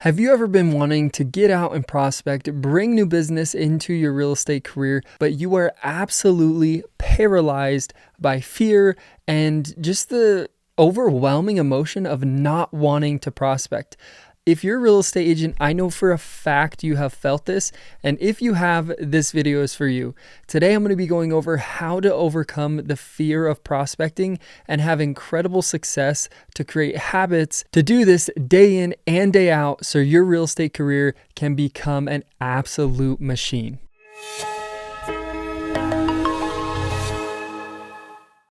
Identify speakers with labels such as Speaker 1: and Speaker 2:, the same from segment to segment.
Speaker 1: Have you ever been wanting to get out and prospect, bring new business into your real estate career, but you are absolutely paralyzed by fear and just the overwhelming emotion of not wanting to prospect? If you're a real estate agent, I know for a fact you have felt this, and if you have, this video is for you. Today, I'm going to be going over how to overcome the fear of prospecting and have incredible success to create habits to do this day in and day out so your real estate career can become an absolute machine.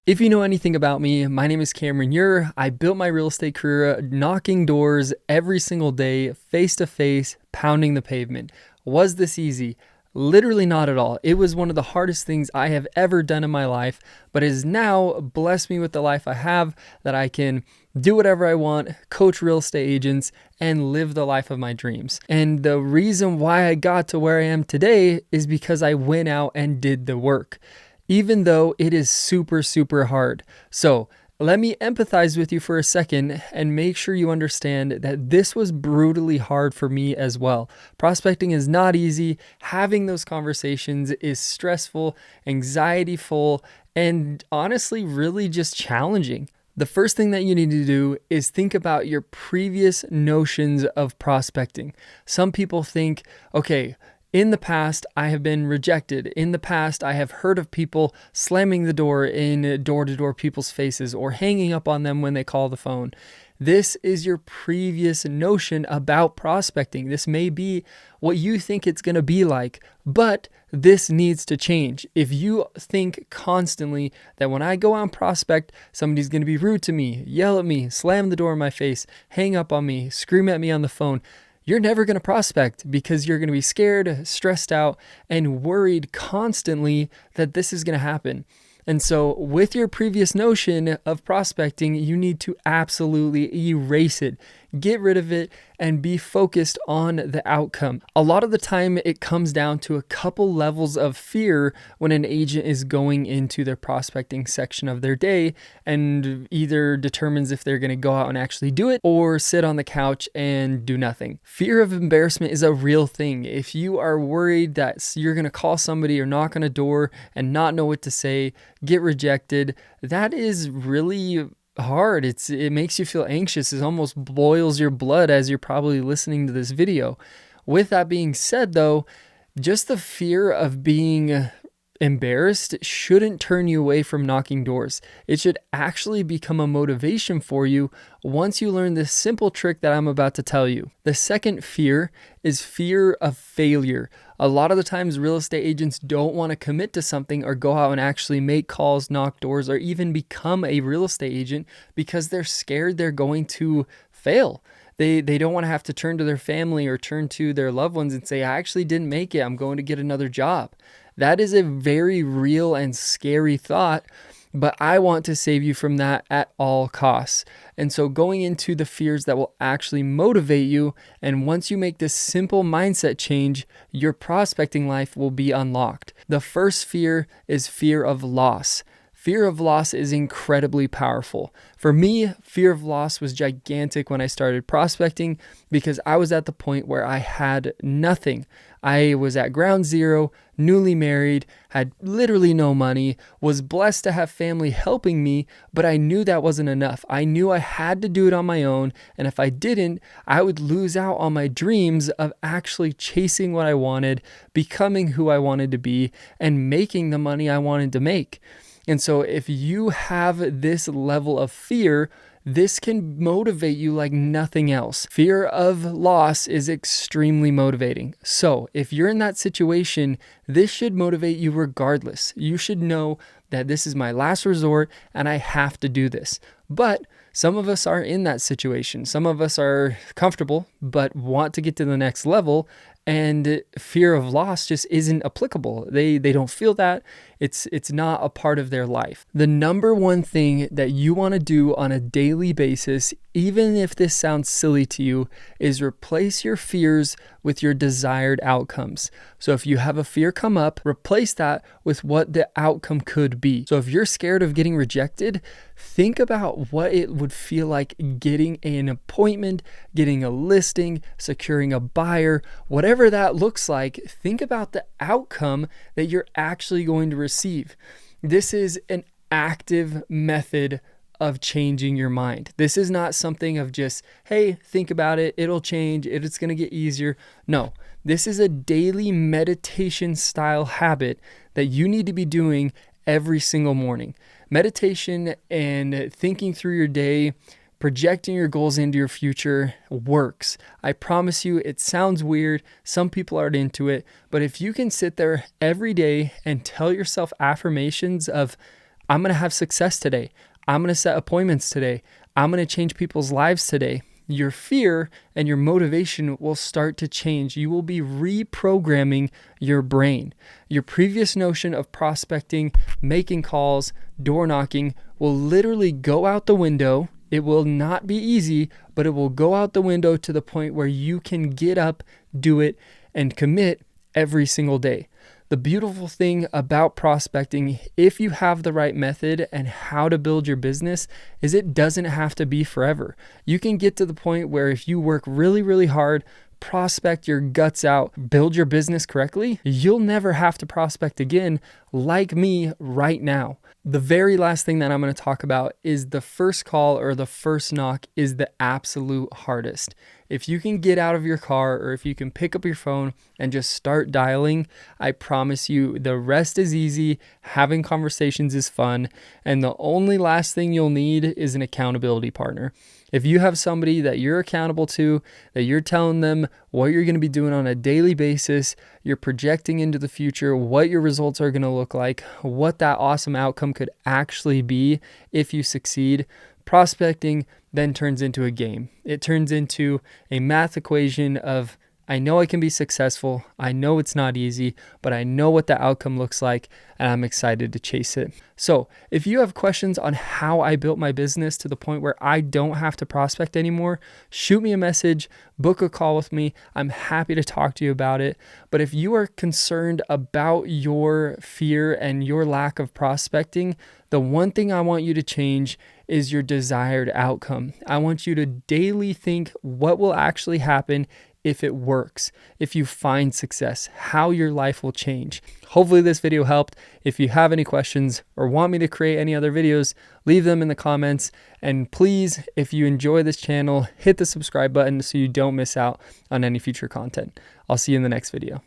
Speaker 1: If you know anything about me, my name is Cameron Ure. I built my real estate career knocking doors every single day, face to face, pounding the pavement. Was this easy? Literally not at all. It was one of the hardest things I have ever done in my life, but it has now blessed me with the life I have, that I can do whatever I want, coach real estate agents, and live the life of my dreams. And the reason why I got to where I am today is because I went out and did the work, even though it is super, super hard. So let me empathize with you for a second and make sure you understand that this was brutally hard for me as well. Prospecting is not easy. Having those conversations is stressful, anxiety-full, and honestly, really just challenging. The first thing that you need to do is think about your previous notions of prospecting. Some people think, okay, in the past, I have been rejected. In the past, I have heard of people slamming the door in door-to-door people's faces or hanging up on them when they call the phone. This is your previous notion about prospecting. This may be what you think it's going to be like, but this needs to change. If you think constantly that when I go out and prospect, somebody's going to be rude to me, yell at me, slam the door in my face, hang up on me, scream at me on the phone, you're never going to prospect because you're going to be scared, stressed out, and worried constantly that this is going to happen. And so with your previous notion of prospecting, you need to absolutely erase it, get rid of it, and be focused on the outcome. A lot of the time, it comes down to a couple levels of fear when an agent is going into their prospecting section of their day and either determines if they're going to go out and actually do it or sit on the couch and do nothing. Fear of embarrassment is a real thing. If you are worried that you're going to call somebody or knock on a door and not know what to say, get rejected, that is really hard. It makes you feel anxious. It almost boils your blood as you're probably listening to this video. With that being said, though, just the fear of being embarrassed shouldn't turn you away from knocking doors. It should actually become a motivation for you once you learn this simple trick that I'm about to tell you. The second fear is fear of failure. A lot of the times real estate agents don't want to commit to something or go out and actually make calls, knock doors, or even become a real estate agent because they're scared they're going to fail. They don't want to have to turn to their family or turn to their loved ones and say, I actually didn't make it, I'm going to get another job. That is a very real and scary thought, but I want to save you from that at all costs. And so going into the fears that will actually motivate you, and once you make this simple mindset change, your prospecting life will be unlocked. The first fear is fear of loss. Fear of loss is incredibly powerful. For me, fear of loss was gigantic when I started prospecting because I was at the point where I had nothing. I was at ground zero, newly married, had literally no money, was blessed to have family helping me, but I knew that wasn't enough. I knew I had to do it on my own, and if I didn't, I would lose out on my dreams of actually chasing what I wanted, becoming who I wanted to be, and making the money I wanted to make. And so if you have this level of fear, this can motivate you like nothing else. Fear of loss is extremely motivating. So if you're in that situation, this should motivate you regardless. You should know that this is my last resort and I have to do this. But some of us are in that situation. Some of us are comfortable, but want to get to the next level, and fear of loss just isn't applicable. They don't feel that. It's not a part of their life. The number one thing that you want to do on a daily basis, even if this sounds silly to you, is replace your fears with your desired outcomes. So if you have a fear come up, replace that with what the outcome could be. So if you're scared of getting rejected, think about what it would feel like getting an appointment, getting a listing, securing a buyer, whatever that looks like. Think about the outcome that you're actually going to receive. This is an active method of changing your mind. This is not something of just, hey, think about it, it'll change, it's going to get easier. No, this is a daily meditation style habit that you need to be doing every single morning. Meditation and thinking through your day, projecting your goals into your future works. I promise you, it sounds weird. Some people aren't into it, but if you can sit there every day and tell yourself affirmations of, I'm going to have success today. I'm going to set appointments today. I'm going to change people's lives today. Your fear and your motivation will start to change. You will be reprogramming your brain. Your previous notion of prospecting, making calls, door knocking will literally go out the window. It will not be easy, but it will go out the window to the point where you can get up, do it, and commit every single day. The beautiful thing about prospecting, if you have the right method and how to build your business, is it doesn't have to be forever. You can get to the point where if you work really, really hard, prospect your guts out, build your business correctly, you'll never have to prospect again like me right now. The very last thing that I'm going to talk about is the first call or the first knock is the absolute hardest. If you can get out of your car or if you can pick up your phone and just start dialing, I promise you the rest is easy. Having conversations is fun. And the only last thing you'll need is an accountability partner. If you have somebody that you're accountable to, that you're telling them what you're going to be doing on a daily basis, you're projecting into the future, what your results are going to look like, what that awesome outcome could actually be if you succeed, prospecting then turns into a game. It turns into a math equation of, I know I can be successful. I know it's not easy, but I know what the outcome looks like, and I'm excited to chase it. So if you have questions on how I built my business to the point where I don't have to prospect anymore, shoot me a message, book a call with me. I'm happy to talk to you about it. But if you are concerned about your fear and your lack of prospecting, the one thing I want you to change is your desired outcome. I want you to daily think what will actually happen if it works, if you find success, how your life will change. Hopefully this video helped. If you have any questions or want me to create any other videos, leave them in the comments. And please, if you enjoy this channel, hit the subscribe button so you don't miss out on any future content. I'll see you in the next video.